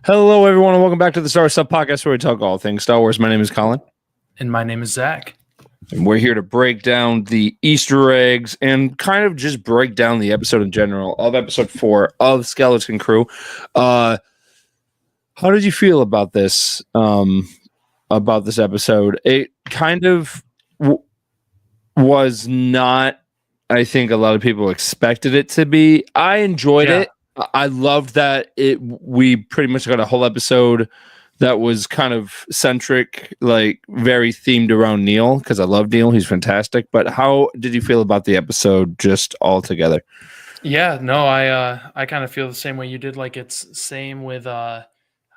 Hello, everyone, and welcome back to the Star Wars Sub Podcast, where we talk all things Star Wars. My name is Colin, and my name is Zac, and we're here to break down the Easter eggs and kind of just break down the episode in general of Episode 4 of Skeleton Crew. How did you feel about this? About this episode? It kind of was not. I think a lot of people expected it to be. I enjoyed it. I loved that we pretty much got a whole episode that was kind of centric, like very themed around Neil, because I love Neil. He's fantastic. But how did you feel about the episode just all together? Yeah, no, I kind of feel the same way you did. Like it's same with I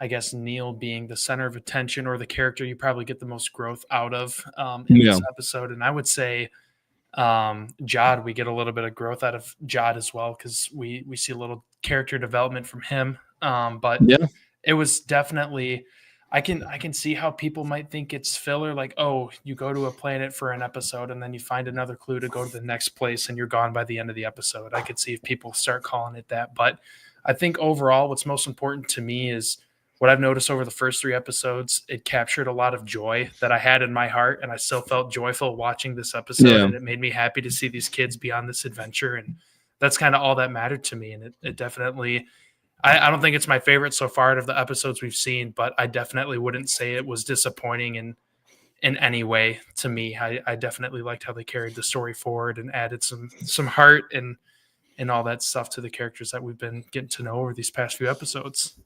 guess Neil being the center of attention, or the character you probably get the most growth out of in this episode. And I would say Jod, we get a little bit of growth out of Jod as well, because we see a little character development from him. But it was definitely, I can see how people might think it's filler, like, oh, you go to a planet for an episode and then you find another clue to go to the next place and you're gone by the end of the episode. I could see if people start calling it that. But I think overall what's most important to me is what I've noticed over the first 3 episodes. It captured a lot of joy that I had in my heart, and I still felt joyful watching this episode, and it made me happy to see these kids be on this adventure, and that's kind of all that mattered to me. And it definitely, I don't think it's my favorite so far out of the episodes we've seen, but I definitely wouldn't say it was disappointing in any way to me. I definitely liked how they carried the story forward and added some heart and all that stuff to the characters that we've been getting to know over these past few episodes.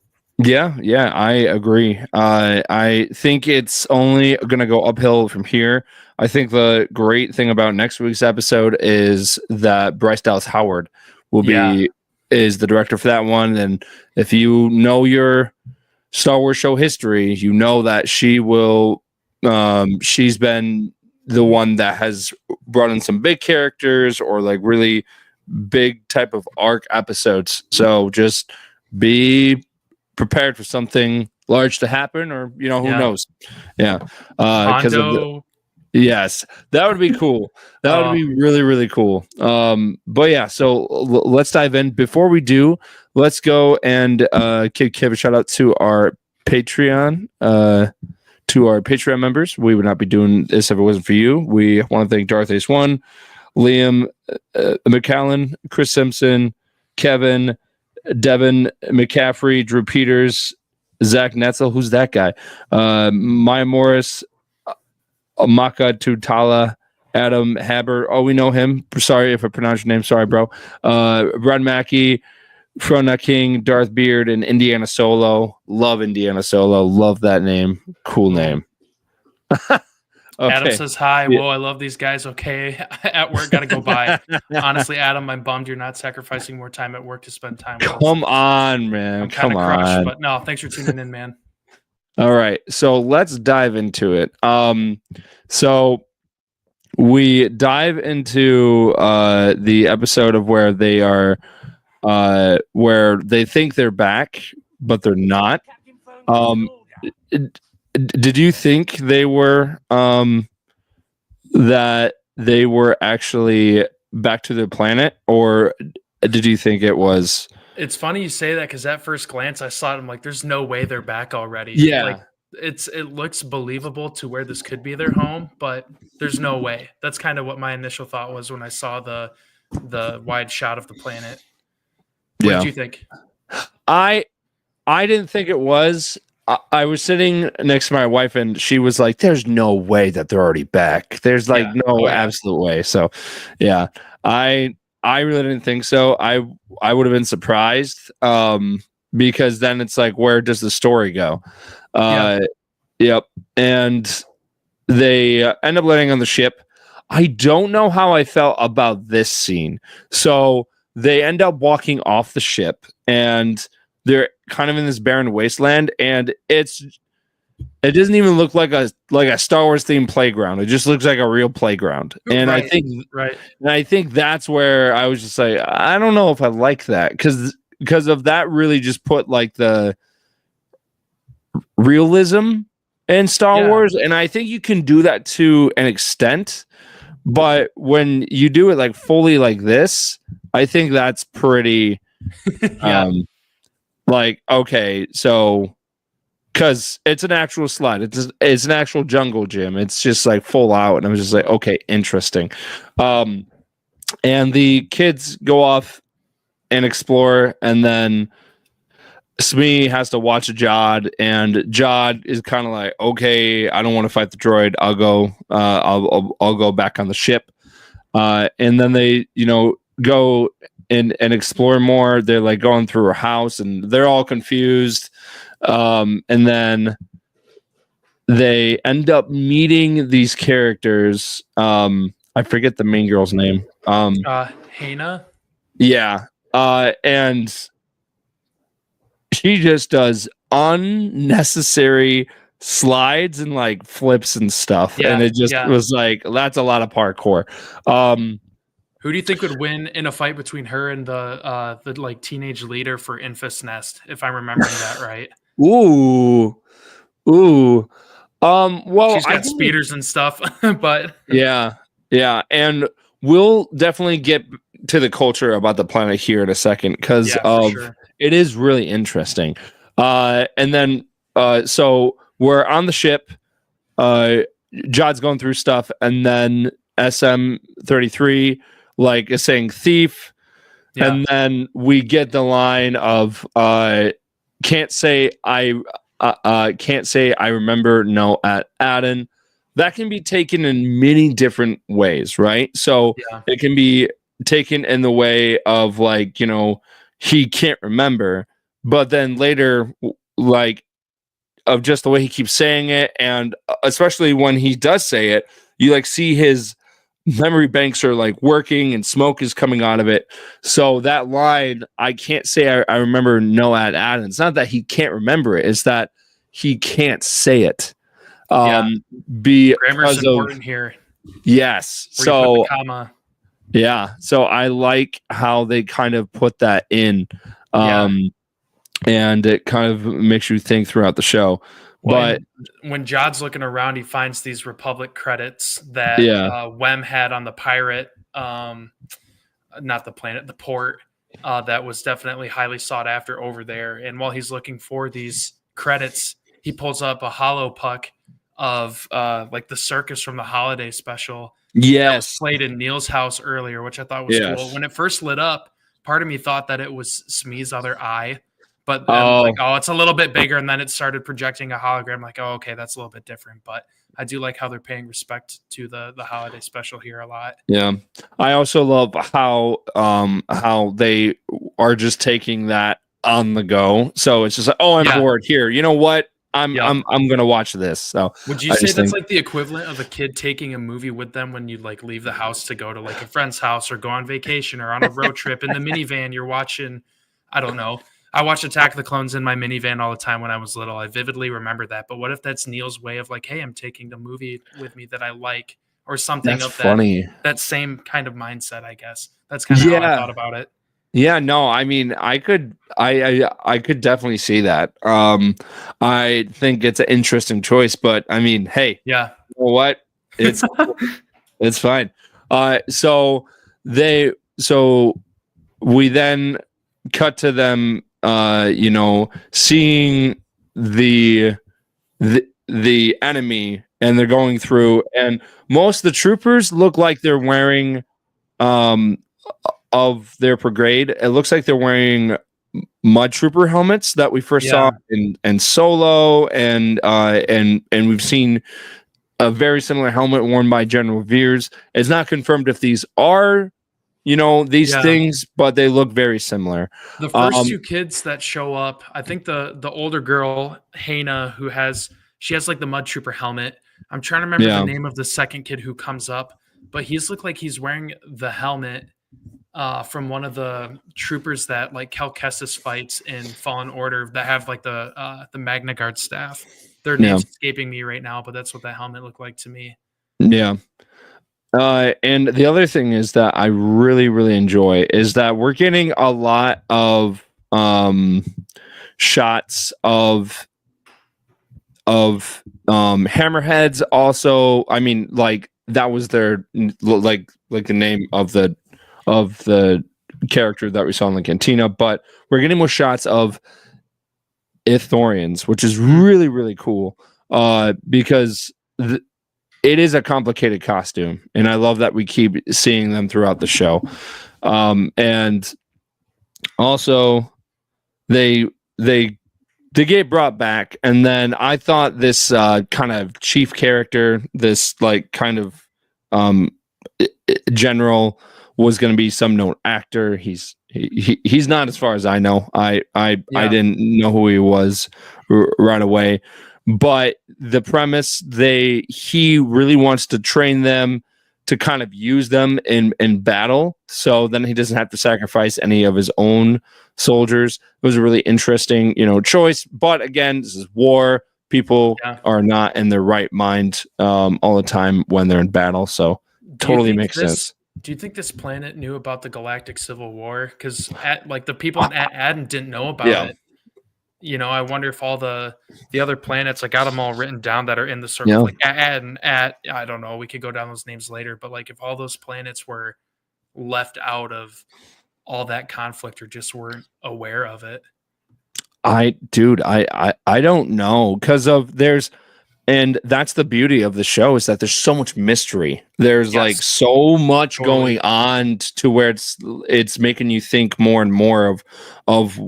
Yeah, I agree. I think it's only going to go uphill from here. I think the great thing about next week's episode is that Bryce Dallas Howard is the director for that one. And if you know your Star Wars show history, you know that she will. She's been the one that has brought in some big characters or like really big type of arc episodes. So just be prepared for something large to happen, or who knows. Yes, that would be cool. That would be really, really cool. But yeah, so let's dive in. Before we do, let's go and give a shout out to our Patreon members. We would not be doing this if it wasn't for you. We want to thank Darth Ace One, Liam McCallan, Chris Simpson, Kevin, Devin McCaffrey, Drew Peters, Zach Netzel, who's that guy? Maya Morris, Amaka Tutala, Adam Haber. Oh, we know him. Sorry if I pronounced your name. Sorry, bro. Brad Mackey, Frona King, Darth Beard, and Indiana Solo. Love Indiana Solo. Love that name. Cool name. Okay. Adam says hi. Whoa, I love these guys. Okay, at work, gotta go by. Honestly, Adam, I'm bummed you're not sacrificing more time at work to spend time with us. Come on, man. I'm kind of crushed, but no, thanks for tuning in, man. All right, so let's dive into it. So we dive into the episode of where they are, where they think they're back, but they're not. Did you think they were that they were actually back to the planet, or did you think it was? It's funny you say that, because at first glance I saw it. I'm like, there's no way they're back already. Yeah, like it looks believable to where this could be their home, but there's no way. That's kind of what my initial thought was when I saw the wide shot of the planet. What did you think? I didn't think it was. I was sitting next to my wife, and she was like, "There's no way that they're already back. There's no absolute way." So, yeah, I really didn't think so. I would have been surprised, because then it's like, where does the story go? Yep. And they end up landing on the ship. I don't know how I felt about this scene. So they end up walking off the ship, and they're kind of in this barren wasteland, and it doesn't even look like a Star Wars themed playground. It just looks like a real playground. And I think that's where I was just like, I don't know if I like that, because of that really just put like the realism in Star Wars. And I think you can do that to an extent, but when you do it like fully like this, I think that's pretty like, okay, so because it's an actual slide, it's an actual jungle gym. It's just like full out, and I was just like, okay, interesting. And the kids go off and explore, and then Smee has to watch Jod, and Jod is kind of like, okay, I don't want to fight the droid. I'll go. I'll go back on the ship. And then they, go and explore more. They're like going through her house, and they're all confused. And then they end up meeting these characters. I forget the main girl's name. Hannah. Yeah. And she just does unnecessary slides and like flips and stuff. Yeah, and it just was like, that's a lot of parkour. Who do you think would win in a fight between her and the like teenage leader for Infus Nest, if I'm remembering that right? Ooh. Well, she's got speeders and stuff, but yeah. And we'll definitely get to the culture about the planet here in a second, because it is really interesting. And then so we're on the ship. Jod's going through stuff, and then SM-33 like is saying thief, and then we get the line of can't say I remember no at Aden. That can be taken in many different ways, right? So it can be taken in the way of like, he can't remember, but then later, like, of just the way he keeps saying it, and especially when he does say it, you like see his memory banks are like working and smoke is coming out of it. So that line, I can't say I remember no at Aden. It's not that he can't remember it, it's that he can't say it. Grammar's important here. Yes. So comma. Yeah. So I like how they kind of put that in. And it kind of makes you think throughout the show. But when Jod's looking around, he finds these Republic credits that Wem had on the pirate, not the planet, the port, that was definitely highly sought after over there. And while he's looking for these credits, he pulls up a hollow puck of like the circus from the holiday special. That was played in Neil's house earlier, which I thought was cool. When it first lit up, part of me thought that it was Smee's other eye. But then it's a little bit bigger, and then it started projecting a hologram. Like, oh, okay, that's a little bit different. But I do like how they're paying respect to the holiday special here a lot. Yeah, I also love how they are just taking that on the go. So it's just like, oh, I'm bored here. You know what? I'm gonna watch this. So would you say that's like the equivalent of a kid taking a movie with them when you like leave the house to go to like a friend's house or go on vacation or on a road trip in the minivan? You're watching, I don't know. I watched Attack of the Clones in my minivan all the time when I was little. I vividly remember that. But what if that's Neil's way of like, hey, I'm taking the movie with me that I like, or something that's funny. That same kind of mindset, I guess. That's kind of how I thought about it. Yeah, no, I mean, I could definitely see that. I think it's an interesting choice, but I mean, hey, you know what? It's it's fine. So we then cut to them seeing the enemy, and they're going through, and most of the troopers look like they're wearing of their brigade, it looks like they're wearing mud trooper helmets that we first saw in Solo, and we've seen a very similar helmet worn by General Veers. It's not confirmed if these are these things, but they look very similar. The first two kids that show up, I think the older girl, Hannah, she has like the mud trooper helmet. I'm trying to remember the name of the second kid who comes up, but he's looked like he's wearing the helmet from one of the troopers that like Cal Kestis fights in Fallen Order that have like the Magna Guard staff. Their name's escaping me right now, but that's what that helmet looked like to me. Yeah. And the other thing is that I really, really enjoy is that we're getting a lot of shots of hammerheads. Also, I mean, like that was their like the name of the character that we saw in the cantina, but we're getting more shots of Ithorians, which is really, really cool because it is a complicated costume, and I love that we keep seeing them throughout the show. And also, they get brought back, and then I thought this kind of chief character, this like kind of general, was going to be some known actor. He's not, as far as I know. I didn't know who he was right away, but the premise, he really wants to train them to kind of use them in battle, so then he doesn't have to sacrifice any of his own soldiers. It was a really interesting, choice. But again, this is war. People are not in their right mind all the time when they're in battle. So totally makes sense. Do you think this planet knew about the Galactic Civil War? Because the people on Aden didn't know about it. I wonder if all the other planets, I got them all written down that are in the circle, like Aden, I don't know. We could go down those names later, but like if all those planets were left out of all that conflict or just weren't aware of it. I don't know, because and that's the beauty of the show, is that there's so much mystery. There's like so much going on to where it's making you think more and more of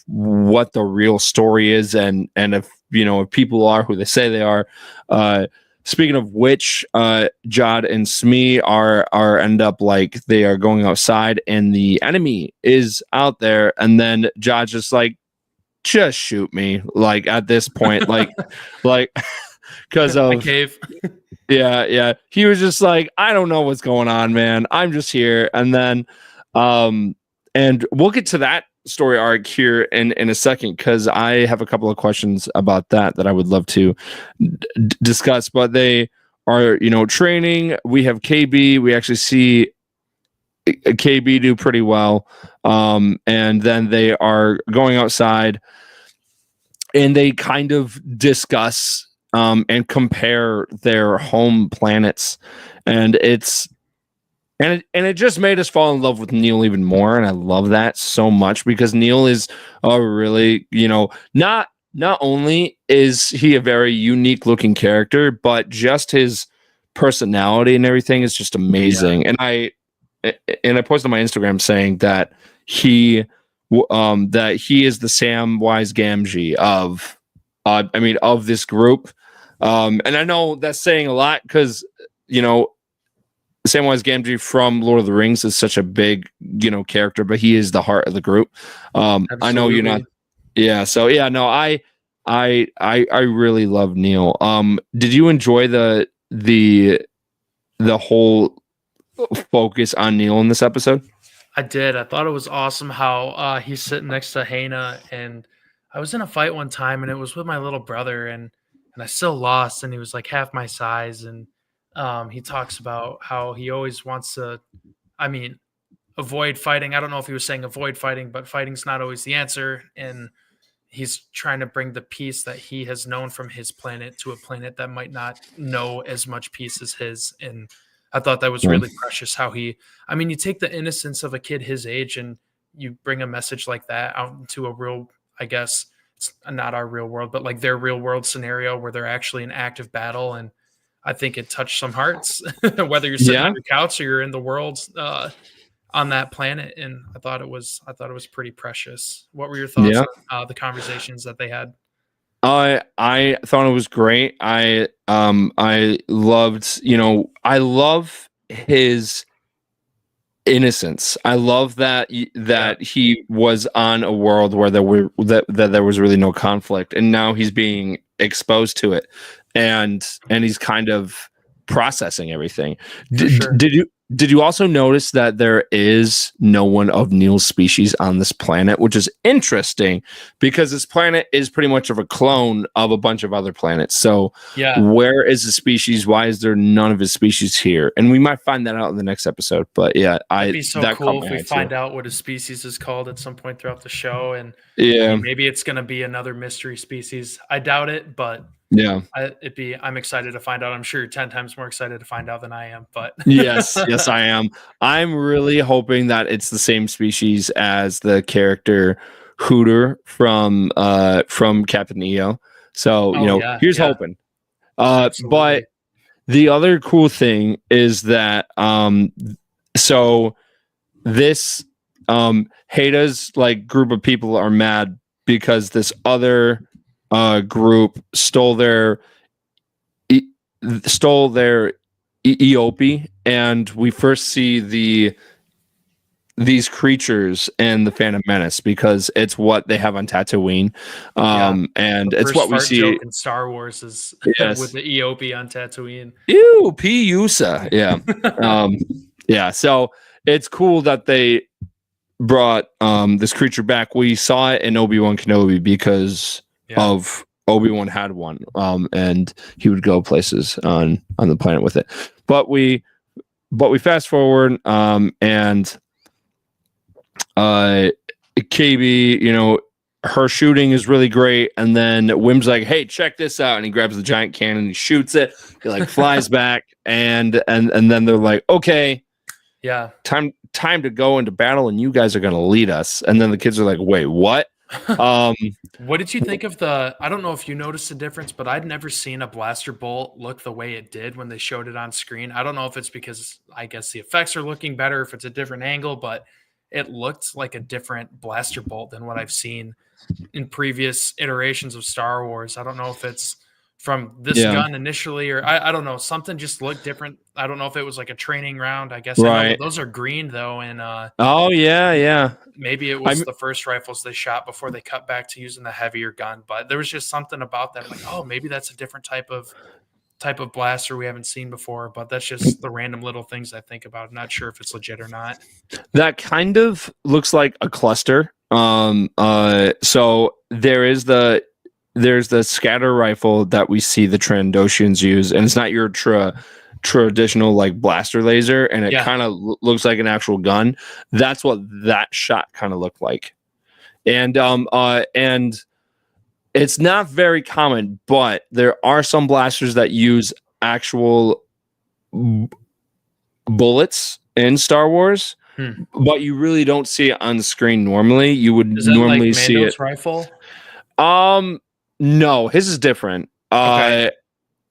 what the real story is, and if if people are who they say they are. Speaking of which, Jod and Smee are end up like they are going outside, and the enemy is out there, and then Jod's just like, just shoot me, like at this point, like because of cave. He was just like, I don't know what's going on, man, I'm just here. And then and we'll get to that story arc here in a second, because I have a couple of questions about that I would love to discuss. But they are training. We have KB. We actually see KB do pretty well, and then they are going outside, and they kind of discuss and compare their home planets, and it just made us fall in love with Neil even more, and I love that so much, because Neil is a really, not only is he a very unique looking character, but just his personality and everything is just amazing. And I posted on my Instagram saying that he is the Samwise Gamgee of this group. And I know that's saying a lot, because Samwise Gamgee from Lord of the Rings is such a big character, but he is the heart of the group. I know you're not. So no, I really love Neil. Did you enjoy the whole focus on Neil in this episode? I did. I thought it was awesome how he's sitting next to Hannah, and I was in a fight one time, and it was with my little brother, and I still lost, and he was like half my size, and he talks about how he always wants to, avoid fighting. I don't know if he was saying avoid fighting, but fighting's not always the answer, and he's trying to bring the peace that he has known from his planet to a planet that might not know as much peace as his. And I thought that was really precious how you take the innocence of a kid his age and you bring a message like that out into a real, I guess it's not our real world, but like their real world scenario where they're actually in active battle. And I think it touched some hearts, whether you're sitting on your couch or you're in the world on that planet. And I thought it was pretty precious. What were your thoughts on the conversations that they had? I thought it was great. I loved, I love his innocence. I love that he was on a world where there was really no conflict, and now he's being exposed to it, and he's kind of processing everything. Did you also notice that there is no one of Neil's species on this planet, which is interesting because this planet is pretty much of a clone of a bunch of other planets. So where is the species? Why is there none of his species here? And we might find that out in the next episode. But it'd be so cool if we find out what his species is called at some point throughout the show. And maybe it's going to be another mystery species. I doubt it, but I'm excited to find out. I'm sure you're 10 times more excited to find out than I am, but yes, I am. I'm really hoping that it's the same species as the character Hooter from Captain EO. So here's hoping. But the other cool thing is that so this Hada's like group of people are mad because this other group stole their Eope, and we first see these creatures in the Phantom Menace because it's what they have on Tatooine, and it's what we see joke in Star Wars is with the Eope on Tatooine. Ew, P-Usa. Yeah. Yeah. So it's cool that they brought this creature back. We saw it in Obi-Wan Kenobi because of Obi-Wan had one, and he would go places on the planet with it. But we fast forward, and KB, her shooting is really great, and then Wim's like, "Hey, check this out!" And he grabs the giant cannon and he shoots it. He like flies back, and then they're like, "Okay, yeah, time to go into battle, and you guys are going to lead us." And then the kids are like, "Wait, what?" What did you think of I don't know if you noticed a difference, but I'd never seen a blaster bolt look the way it did when they showed it on screen. I don't know if it's because I guess the effects are looking better, if it's a different angle, but it looked like a different blaster bolt than what I've seen in previous iterations of Star Wars. I don't know if it's from this gun initially, or I don't know, something just looked different. I don't know if it was like a training round. I guess I know those are green though, and maybe it was the first rifles they shot before they cut back to using the heavier gun. But there was just something about that, like, oh, maybe that's a different type of blaster we haven't seen before. But that's just the random little things I think about. I'm not sure if it's legit or not. That kind of looks like a cluster. So there's the scatter rifle that we see the Trandoshans use, and it's not your traditional like blaster laser, and it kind of looks like an actual gun. That's what that shot kind of looked like, and it's not very common, but there are some blasters that use actual bullets in Star Wars. But you really don't see it on screen normally. You would normally like see it. Rifle? No, his is different. Okay.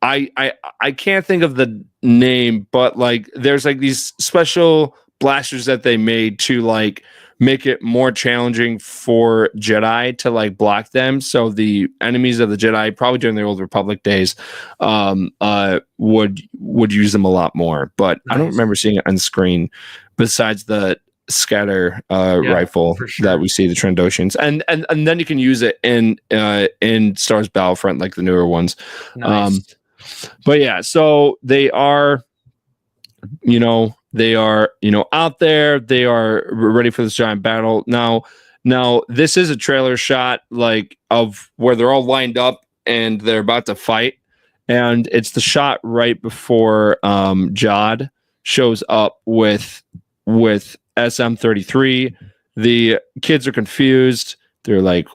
I can't think of the name, but like there's like these special blasters that they made to like make it more challenging for Jedi to like block them. So the enemies of the Jedi, probably during the Old Republic days, would use them a lot more. But I don't remember seeing it on screen besides the scatter rifle that we see the Trandoshans, and then you can use it in Star Wars Battlefront, like the newer ones. But yeah, so they are out there. They are ready for this giant battle. Now this is a trailer shot like of where they're all lined up and they're about to fight, and it's the shot right before Jod shows up with SM-33. The kids are confused. They're like,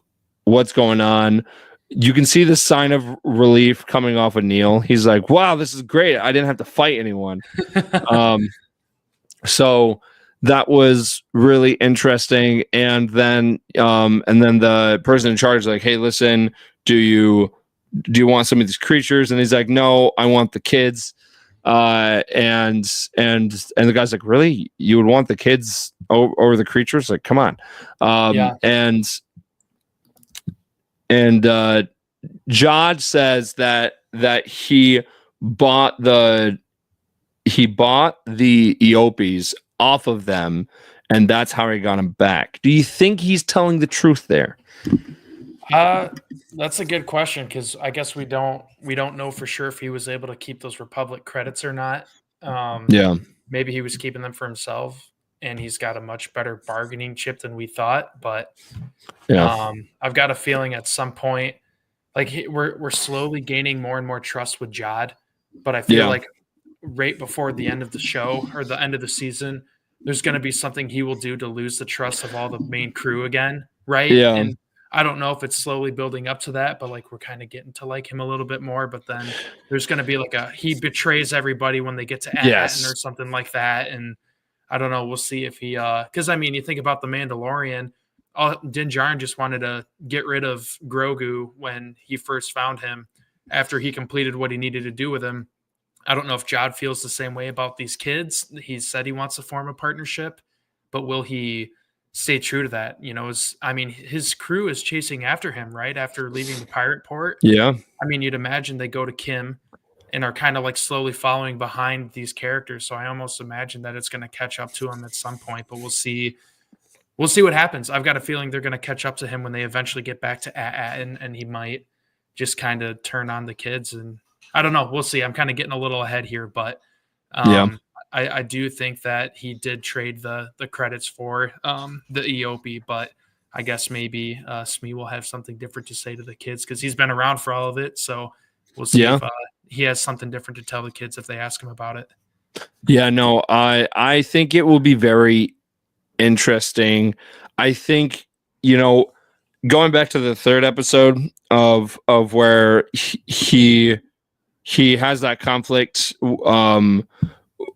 "What's going on?" You can see the sign of relief coming off of Neil. He's like, "Wow, this is great. I didn't have to fight anyone." So that was really interesting. And then the person in charge is like, "Hey, listen, do you want some of these creatures?" And he's like, "No, I want the kids." And the guy's like, "Really? You would want the kids over the creatures? Like, come on." And Jod says that he bought the Eopes off of them, and that's how he got them back. Do you think he's telling the truth there? That's a good question, because I guess we don't know for sure if he was able to keep those Republic credits or not. Maybe he was keeping them for himself, and he's got a much better bargaining chip than we thought. But I've got a feeling at some point, like we're slowly gaining more and more trust with Jod, but I feel like right before the end of the show or the end of the season, there's going to be something he will do to lose the trust of all the main crew again, right? Yeah. And I don't know if it's slowly building up to that, but like we're kind of getting to like him a little bit more. But then there's going to be like he betrays everybody when they get to Atten or something like that. And I don't know. We'll see if he because I mean, you think about the Mandalorian, Din Djarin just wanted to get rid of Grogu when he first found him after he completed what he needed to do with him. I don't know if Jod feels the same way about these kids. He said he wants to form a partnership, but will he stay true to that? His crew is chasing after him, right? After leaving the pirate port. Yeah. I mean, you'd imagine they go to Kim and are kind of like slowly following behind these characters. So I almost imagine that it's going to catch up to him at some point, but we'll see. We'll see what happens. I've got a feeling they're going to catch up to him when they eventually get back to Atten, and he might just kind of turn on the kids. And I don't know. We'll see. I'm kind of getting a little ahead here, but I do think that he did trade the credits for the EOP, but I guess maybe Smee will have something different to say to the kids because he's been around for all of it. So we'll see if he has something different to tell the kids if they ask him about it. Yeah, no, I think it will be very interesting. I think, going back to the third episode of where he has that conflict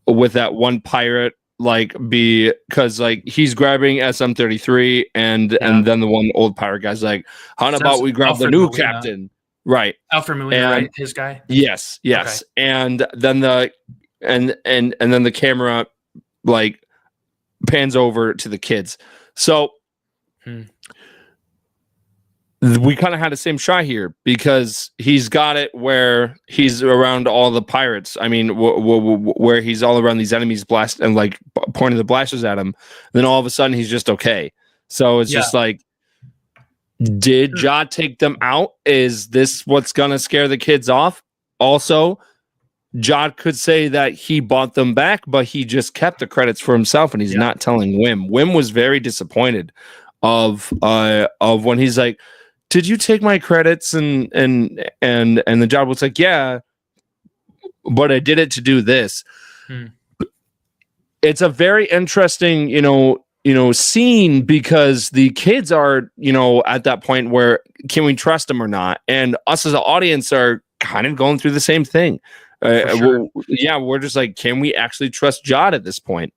with that one pirate, because he's grabbing SM-33 and then the one old pirate guy's like, how about we grab the new captain? Right. Alfred Molina, right? His guy? Yes. Okay. And then then the camera pans over to the kids. So we kind of had the same shot here because he's got it where he's around all the pirates. I mean, where he's all around these enemies blast and pointing the blasters at him. Then all of a sudden he's just okay. So it's just did Jod take them out? Is this what's going to scare the kids off? Also, Jod could say that he bought them back, but he just kept the credits for himself, and he's not telling Wim. Wim was very disappointed of when he's like, "Did you take my credits?" And the Jod was like, "Yeah, but I did it to do this." It's a very interesting, scene because the kids are, at that point where can we trust them or not, and us as an audience are kind of going through the same thing. Sure. We're just like, can we actually trust Jod at this point?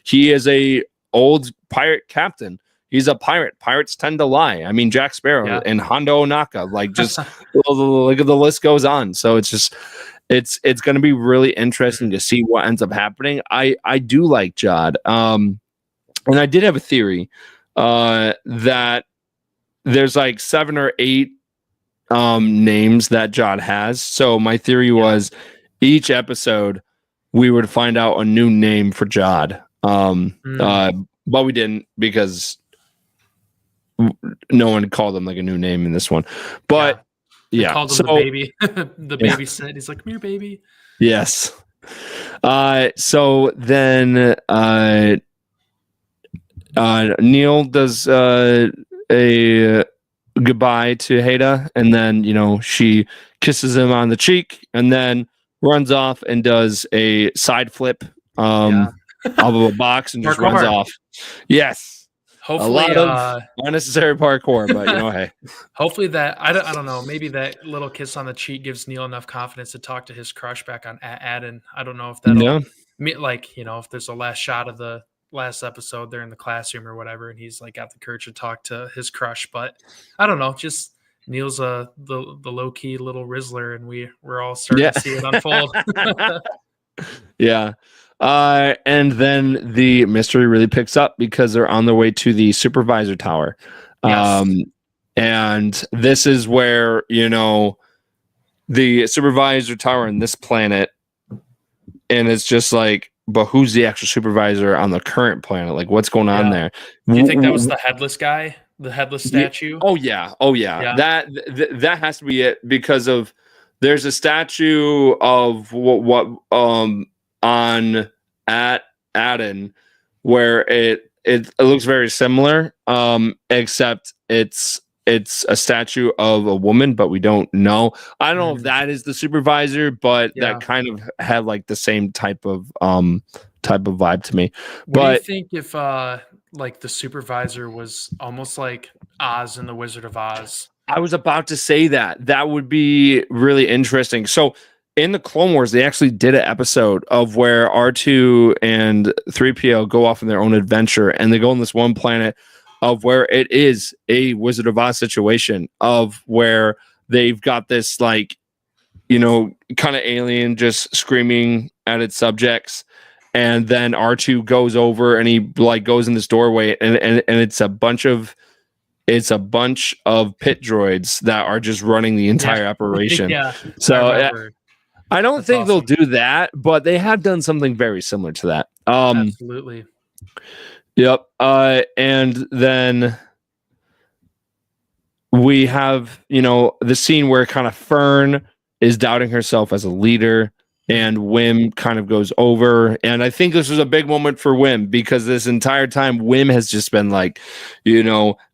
He is a old pirate captain. He's a pirate. Pirates tend to lie. I mean, Jack Sparrow and Hondo Ohnaka, just the list goes on. So it's just, it's going to be really interesting to see what ends up happening. I do like Jod. And I did have a theory that there's 7 or 8 names that Jod has. So my theory was each episode we would find out a new name for Jod. But we didn't because no one called him a new name in this one. But called him the baby. The baby said, he's like, "Come here, baby." Yes. So then Neil does a goodbye to Haida, and then she kisses him on the cheek and then runs off and does a side flip out of a box and just runs off. Yes. Hopefully a lot of unnecessary parkour, but hey. Hopefully that I don't know, maybe that little kiss on the cheek gives Neil enough confidence to talk to his crush back on Aden. I don't know if that'll if there's a last shot of the last episode, they're in the classroom or whatever, and he's got the courage to talk to his crush. But I don't know, just Neil's the low-key little Rizzler, and we're all starting to see it unfold. And then the mystery really picks up because they're on their way to the supervisor tower. And this is where the supervisor tower in this planet, and it's just but who's the actual supervisor on the current planet? What's going on there? Do you think that was the headless guy, the headless statue? Oh yeah. That has to be it because of there's a statue of what on at Aden where it looks very similar, except it's a statue of a woman, but we don't know. I don't know if that is the supervisor, but that kind of had the same type of vibe to me. What do you think if the supervisor was almost like Oz in the Wizard of Oz? I was about to say that would be really interesting. So in the Clone Wars, they actually did an episode of where R2 and 3PO go off on their own adventure, and they go on this one planet of where it is a Wizard of Oz situation of where they've got this like, kind of alien just screaming at its subjects. And then R2 goes over and he like goes in this doorway and it's a bunch of pit droids that are just running the entire operation. So I don't think they'll do that, but they have done something very similar to that. Absolutely. Yep. And then we have, the scene where kind of Fern is doubting herself as a leader and Wim kind of goes over. And I think this was a big moment for Wim because this entire time Wim has just been like,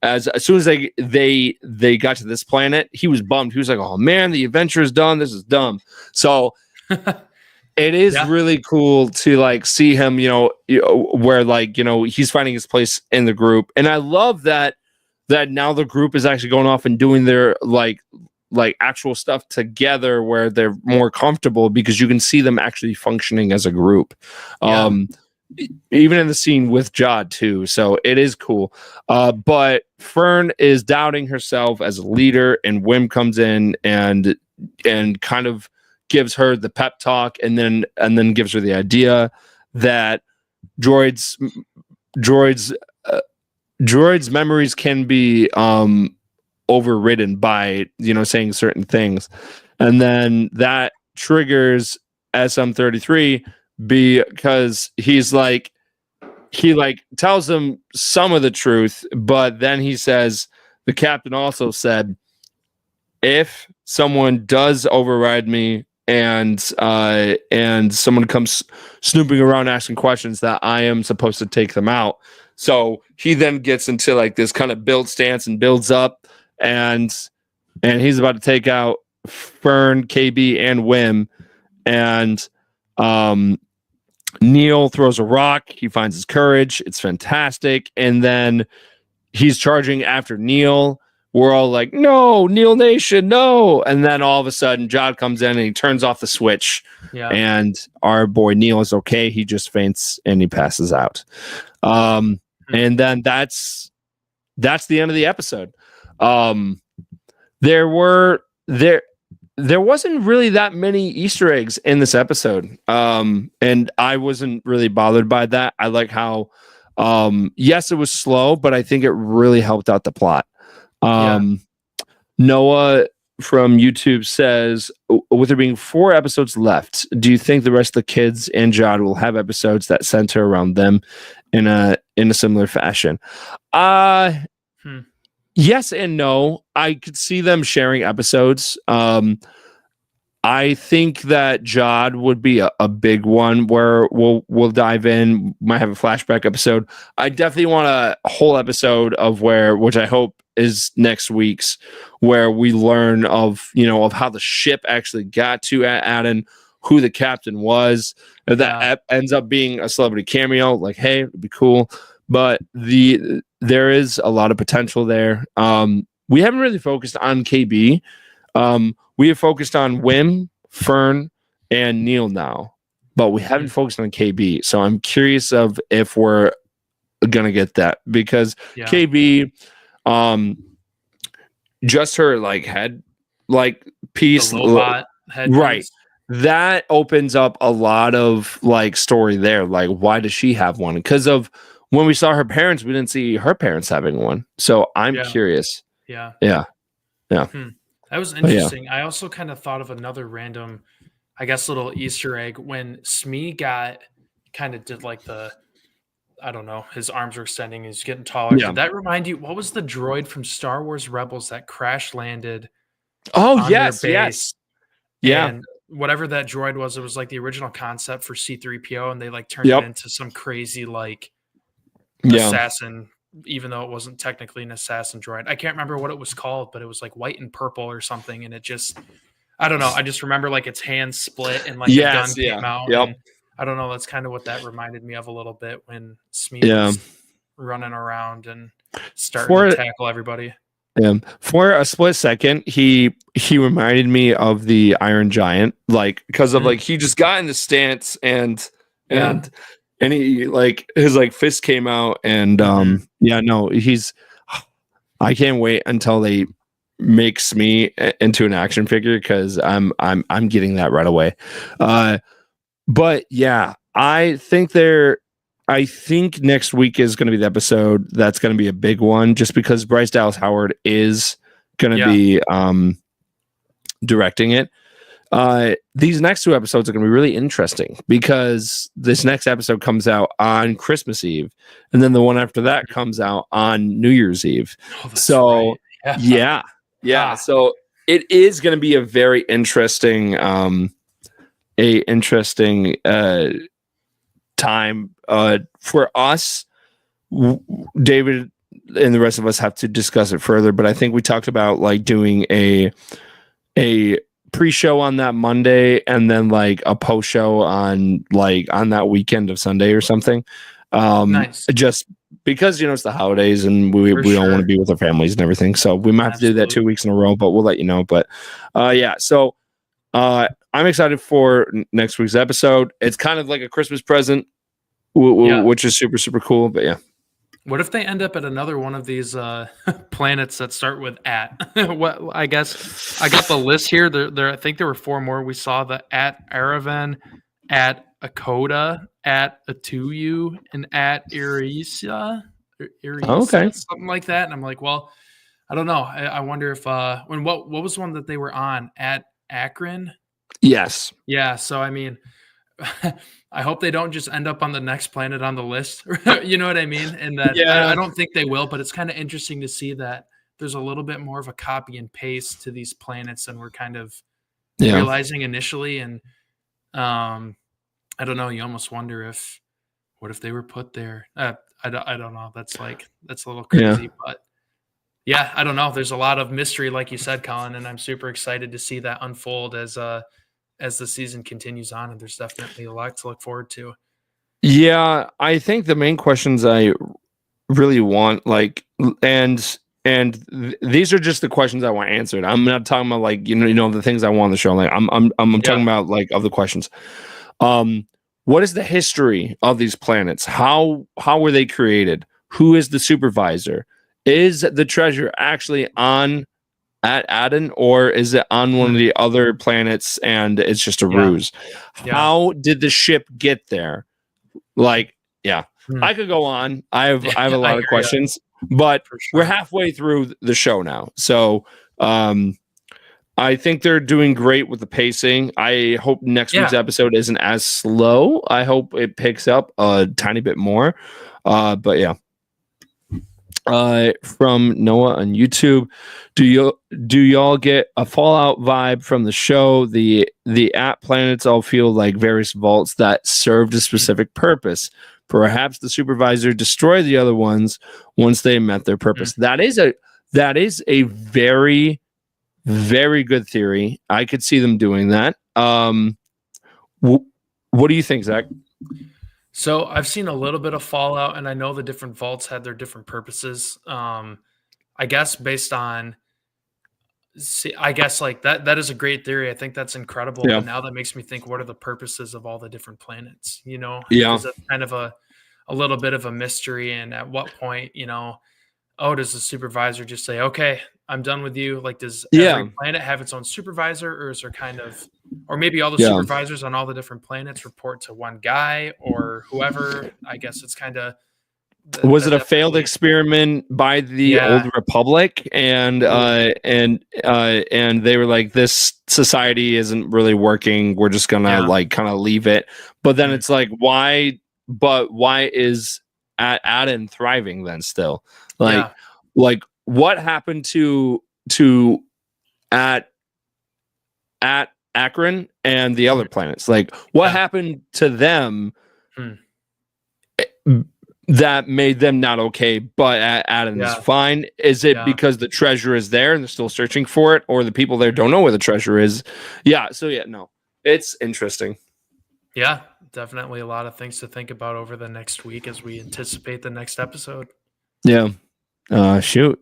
as soon as they got to this planet, he was bummed. He was like, oh man, the adventure is done. This is dumb. So it is really cool to like see him, where like, he's finding his place in the group. And I love that now the group is actually going off and doing their like actual stuff together where they're more comfortable because you can see them actually functioning as a group. Even in the scene with Jod too. So it is cool. But Fern is doubting herself as a leader and Wim comes in and kind of gives her the pep talk and then gives her the idea that droids memories can be overridden by saying certain things, and then that triggers SM33 because he tells him some of the truth, but then he says the captain also said if someone does override me and someone comes snooping around asking questions that I am supposed to take them out. So he then gets into like this kind of build stance and builds up. And he's about to take out Fern, KB, and Wim. And Neil throws a rock. He finds his courage. It's fantastic. And then he's charging after Neil. We're all like, no, Neil Nation, no. And then all of a sudden, Jod comes in and he turns off the switch. Yeah. And our boy Neil is okay. He just faints and he passes out. And then that's the end of the episode. There wasn't really that many Easter eggs in this episode. And I wasn't really bothered by that. I like how, yes, it was slow, but I think it really helped out the plot. Noah from YouTube says, with there being 4 episodes left, do you think the rest of the kids and Jod will have episodes that center around them in a similar fashion? Yes and no. I could see them sharing episodes. I think that Jod would be a big one where we'll dive in, might have a flashback episode. I definitely want a whole episode of which I hope is next week's, where we learn of how the ship actually got to Aden, who the captain was. That ends up being a celebrity cameo. Like, hey, it'd be cool. But there is a lot of potential there. We haven't really focused on KB. We have focused on Wim, Fern, and Neil now, but we haven't focused on KB. So I'm curious if we're gonna get that because KB, just her like head, like piece, the head right? Piece. That opens up a lot of like story there. Like, why does she have one? Because of when we saw her parents, we didn't see her parents having one. So I'm curious. Yeah. That was interesting. I also kind of thought of another random, I guess, little Easter egg when Smee did like I don't know, his arms were extending, he's getting taller. Did that remind you, what was the droid from Star Wars Rebels that crash landed? On their base? And whatever that droid was, it was like the original concept for C-3PO, and they like turned it into some crazy like assassin, even though it wasn't technically an assassin droid. I can't remember what it was called, but it was like white and purple or something. And it just, I don't know. I just remember like its hands split and like a gun came out. And I don't know. That's kind of what that reminded me of a little bit when Smee was running around and starting to tackle everybody. For a split second, he reminded me of the Iron Giant, like because of like he just got in the stance and and he like his like fist came out, and yeah, no, I can't wait until they make Smee into an action figure, because I'm getting that right away. But yeah, I think next week is going to be the episode that's going to be a big one, just because Bryce Dallas Howard is going to be directing it. These next 2 episodes are going to be really interesting, because this next episode comes out on Christmas Eve, and then the one after that comes out on New Year's Eve. So right. Yeah. So it is going to be a very interesting, time for us. David and the rest of us have to discuss it further, but I think we talked about like doing a pre-show on that Monday, and then like a post-show on that weekend of Sunday or something. Nice. Just because it's the holidays, and we all want to be with our families and everything, so we might have to do that 2 weeks in a row, but we'll let you know. But yeah, so I'm excited for next week's episode. It's kind of like a Christmas present, which is super, super cool. But yeah. What if they end up at another one of these planets that start with at? What I guess I got the list here. There I think there were 4 more. We saw the at Aravan, at Akoda, at Atuyu, and at Irisa, okay, something like that. And I'm like, well, I don't know. I wonder if what was the one that they were on, at Akron? Yes. Yeah. So I mean, I hope they don't just end up on the next planet on the list. You know what I mean? And that I don't think they will, but it's kind of interesting to see that there's a little bit more of a copy and paste to these planets than we're kind of realizing initially. And I don't know. You almost wonder what if they were put there? I don't know. That's a little crazy, but yeah, I don't know. There's a lot of mystery, like you said, Colin, and I'm super excited to see that unfold as the season continues on, and there's definitely a lot to look forward to. Yeah, I think the main questions I really want, these are just the questions I want answered. I'm not talking about the things I want on the show. Like I'm talking about other questions. What is the history of these planets? How were they created? Who is the supervisor? Is the treasure actually at Aden, or is it on one of the other planets and it's just a ruse? How did the ship get there? I could go on. I have a lot of questions, but we're halfway through the show now. So I think they're doing great with the pacing. I hope next week's episode isn't as slow. I hope it picks up a tiny bit more. But yeah. From Noah on YouTube, do y'all get a Fallout vibe from the show? The at planets all feel like various vaults that served a specific purpose. Perhaps the supervisor destroyed the other ones once they met their purpose. That is a very, very good theory. I could see them doing that. What do you think, Zach? So I've seen a little bit of Fallout, and I know the different vaults had their different purposes. I guess based on, that is a great theory. I think that's incredible. Yeah. But now that makes me think, what are the purposes of all the different planets? Because it's kind of a little bit of a mystery. And at what point, does the supervisor just say, okay, I'm done with you? Like, does every planet have its own supervisor, or is there or maybe all the supervisors on all the different planets report to one guy or whoever? I guess it's kind of. Was it a failed experiment by the Old Republic, and they were like, this society isn't really working, we're just gonna kind of leave it? But then it's like, why is Aden thriving then still? What happened to at Akron and the other planets? Like, what happened to them that made them not okay, but Aden is fine? Is it because the treasure is there and they're still searching for it, or the people there don't know where the treasure is? No, it's interesting. Yeah, definitely a lot of things to think about over the next week as we anticipate the next episode. Yeah. I think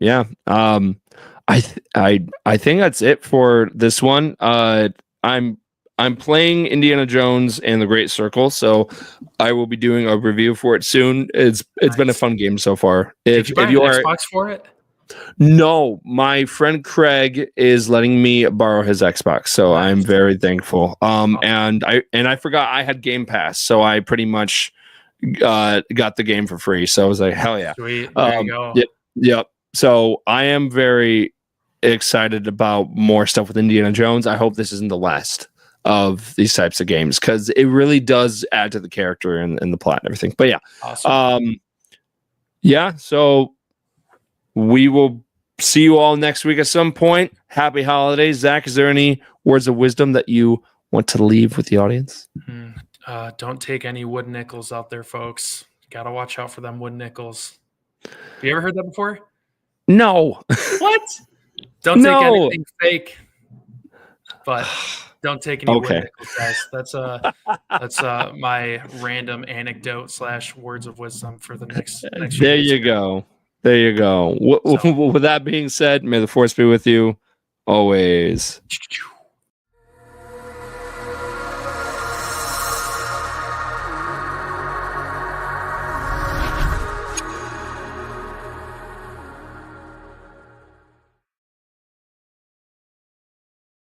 that's it for this one. I'm I'm playing Indiana Jones and the Great Circle, so I will be doing a review for it soon. It's been a fun game so far. Did you buy an Xbox for it? No, my friend Craig is letting me borrow his Xbox, so I'm very thankful. And I forgot I had Game Pass, so I pretty much got the game for free. So I was like, hell yeah. Sweet. There you go. Yep. So I am very excited about more stuff with Indiana Jones. I hope this isn't the last of these types of games, because it really does add to the character and the plot and everything. But yeah. Awesome. Yeah, so we will see you all next week at some point. Happy holidays. Zach, is there any words of wisdom that you want to leave with the audience? Don't take any wood nickels out there, folks. Gotta watch out for them wood nickels. Have you ever heard that before? No. What? Don't take anything fake. But don't take any wood nickels, guys. That's my random anecdote / words of wisdom for the next There you go. There you go. With that being said, may the force be with you always.